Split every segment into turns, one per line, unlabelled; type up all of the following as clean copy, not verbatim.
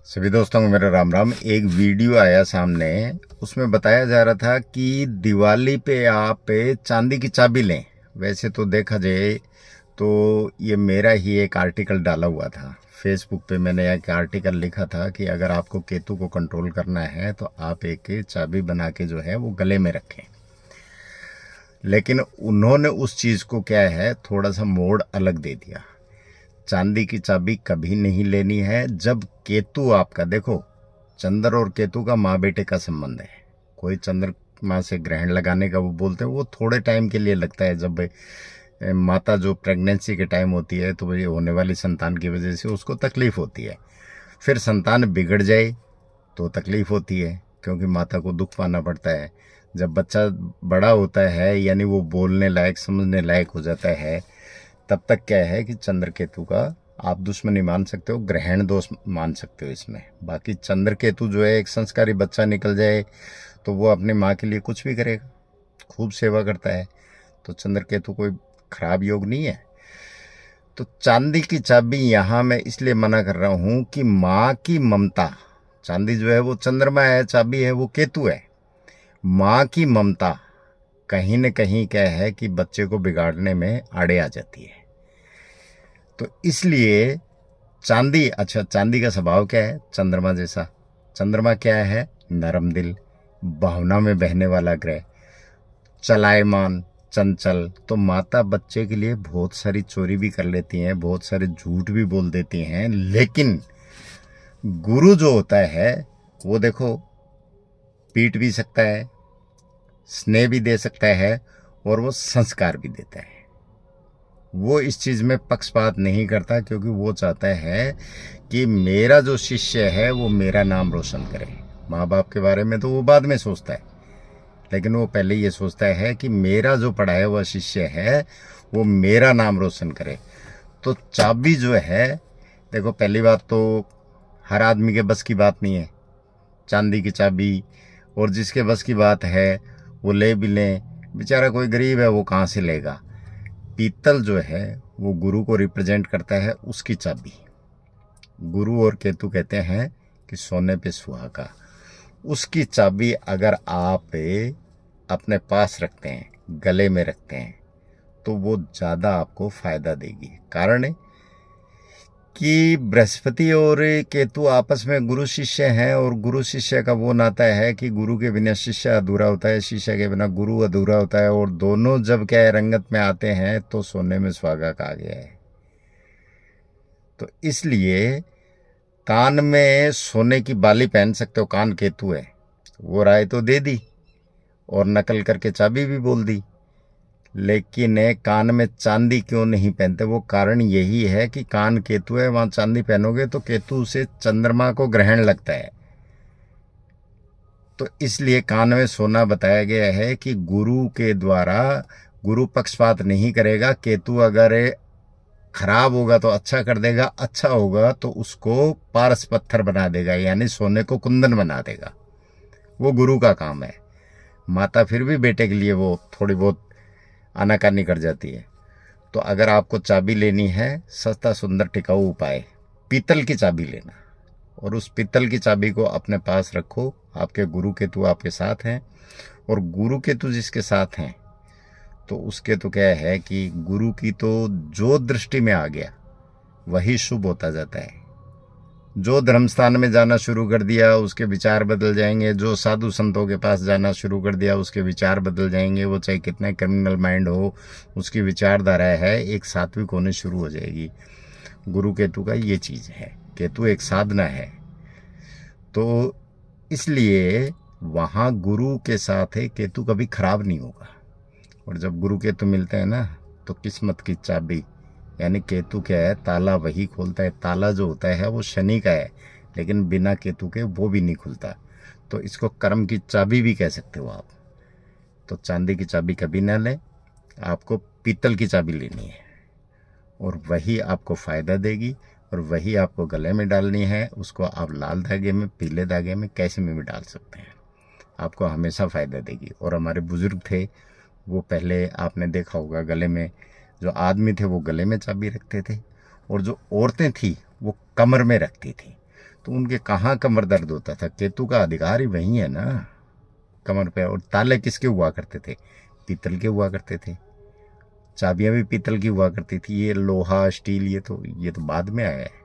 सभी दोस्तों को मेरा राम राम। एक वीडियो आया सामने, उसमें बताया जा रहा था कि दिवाली पे आप चांदी की चाबी लें। वैसे तो देखा जाए तो ये मेरा ही एक आर्टिकल डाला हुआ था फेसबुक पे। मैंने एक आर्टिकल लिखा था कि अगर आपको केतु को कंट्रोल करना है तो आप एक चाबी बना के जो है वो गले में रखें। लेकिन उन्होंने उस चीज़ को क्या है थोड़ा सा मोड़ अलग दे दिया। चांदी की चाबी कभी नहीं लेनी है जब केतु आपका, देखो चंद्र और केतु का माँ बेटे का संबंध है। कोई चंद्रमा से ग्रहण लगाने का वो बोलते हैं, वो थोड़े टाइम के लिए लगता है। जब माता जो प्रेगनेंसी के टाइम होती है तो ये होने वाली संतान की वजह से उसको तकलीफ होती है। फिर संतान बिगड़ जाए तो तकलीफ होती है, क्योंकि माता को दुख पाना पड़ता है। जब बच्चा बड़ा होता है यानी वो बोलने लायक समझने लायक हो जाता है, तब तक क्या है कि चंद्र केतु का आप दुश्मनी मान सकते हो, ग्रहण दोष मान सकते हो इसमें। बाकी चंद्र केतु जो है, एक संस्कारी बच्चा निकल जाए तो वो अपनी माँ के लिए कुछ भी करेगा, खूब सेवा करता है। तो चंद्र केतु कोई खराब योग नहीं है। तो चांदी की चाबी यहाँ मैं इसलिए मना कर रहा हूँ कि माँ की ममता, चांदी जो है वो चंद्रमा है, चाबी है वो केतु है। माँ की ममता कहीं न कहीं क्या है कि बच्चे को बिगाड़ने में आड़े आ जाती है। तो इसलिए चांदी, अच्छा चांदी का स्वभाव क्या है? चंद्रमा जैसा। चंद्रमा क्या है? नरम दिल, भावना में बहने वाला ग्रह, चलायमान, चंचल। तो माता बच्चे के लिए बहुत सारी चोरी भी कर लेती हैं, बहुत सारे झूठ भी बोल देती हैं। लेकिन गुरु जो होता है वो देखो पीट भी सकता है, स्नेह भी दे सकता है और वो संस्कार भी देता है। वो इस चीज़ में पक्षपात नहीं करता, क्योंकि वो चाहता है कि मेरा जो शिष्य है वो मेरा नाम रोशन करे। माँ बाप के बारे में तो वो बाद में सोचता है, लेकिन वो पहले ये सोचता है कि मेरा जो पढ़ाया हुआ शिष्य है वो मेरा नाम रोशन करे। तो चाबी जो है, देखो पहली बात तो हर आदमी के बस की बात नहीं है चांदी की चाबी। और जिसके बस की बात है वो ले भी लें, बेचारा कोई गरीब है वो कहाँ से लेगा। पीतल जो है वो गुरु को रिप्रेजेंट करता है, उसकी चाबी। गुरु और केतु कहते हैं कि सोने पे सुहागा। उसकी चाबी अगर आप अपने पास रखते हैं, गले में रखते हैं, तो वो ज़्यादा आपको फायदा देगी। कारण है कि बृहस्पति और केतु आपस में गुरु शिष्य हैं, और गुरु शिष्य का वो नाता है कि गुरु के बिना शिष्य अधूरा होता है, शिष्य के बिना गुरु अधूरा होता है। और दोनों जब क्या है रंगत में आते हैं तो सोने में सुहागा कहा गया है। तो इसलिए कान में सोने की बाली पहन सकते हो, कान केतु है। वो राय तो दे दी और नकल करके चाबी भी बोल दी। लेकिन कान में चांदी क्यों नहीं पहनते? वो कारण यही है कि कान केतु है, वहां चांदी पहनोगे तो केतु से चंद्रमा को ग्रहण लगता है। तो इसलिए कान में सोना बताया गया है कि गुरु के द्वारा, गुरु पक्षपात नहीं करेगा। केतु अगर खराब होगा तो अच्छा कर देगा, अच्छा होगा तो उसको पारस पत्थर बना देगा, यानी सोने को कुंदन बना देगा। वो गुरु का काम है। माता फिर भी बेटे के लिए वो थोड़ी बहुत आनाकानी कर जाती है। तो अगर आपको चाबी लेनी है, सस्ता सुंदर टिकाऊ उपाय, पीतल की चाबी लेना। और उस पीतल की चाबी को अपने पास रखो। आपके गुरु केतु आपके साथ हैं, और गुरु केतु जिसके साथ हैं तो उसके तो क्या है कि गुरु की तो जो दृष्टि में आ गया वही शुभ होता जाता है। जो धर्मस्थान में जाना शुरू कर दिया उसके विचार बदल जाएंगे, जो साधु संतों के पास जाना शुरू कर दिया उसके विचार बदल जाएंगे। वो चाहे कितना क्रिमिनल माइंड हो, उसकी विचारधारा है एक सात्विक होने शुरू हो जाएगी। गुरु केतु का ये चीज़ है, केतु एक साधना है। तो इसलिए वहाँ गुरु के साथ है, केतु कभी खराब नहीं होगा। और जब गुरु केतु मिलते हैं ना, तो किस्मत की चाबी, यानी केतु क्या है, ताला वही खोलता है। ताला जो होता है वो शनि का है, लेकिन बिना केतु के वो भी नहीं खुलता। तो इसको कर्म की चाबी भी कह सकते हो आप। तो चांदी की चाबी कभी ना लें, आपको पीतल की चाबी लेनी है, और वही आपको फ़ायदा देगी। और वही आपको गले में डालनी है। उसको आप लाल धागे में, पीले धागे में, कैसे में भी डाल सकते हैं, आपको हमेशा फ़ायदा देगी। और हमारे बुज़ुर्ग थे, वो पहले आपने देखा होगा गले में, जो आदमी थे वो गले में चाबी रखते थे, और जो औरतें थी वो कमर में रखती थी। तो उनके कहाँ कमर दर्द होता था? केतु का अधिकार ही वही है ना, कमर पे। और ताले किसके हुआ करते थे? पीतल के हुआ करते थे। चाबियां भी पीतल की हुआ करती थी। ये लोहा स्टील ये तो बाद में आया है।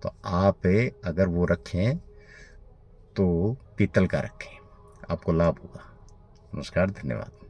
तो आप अगर वो रखें तो पीतल का रखें, आपको लाभ होगा। नमस्कार, धन्यवाद।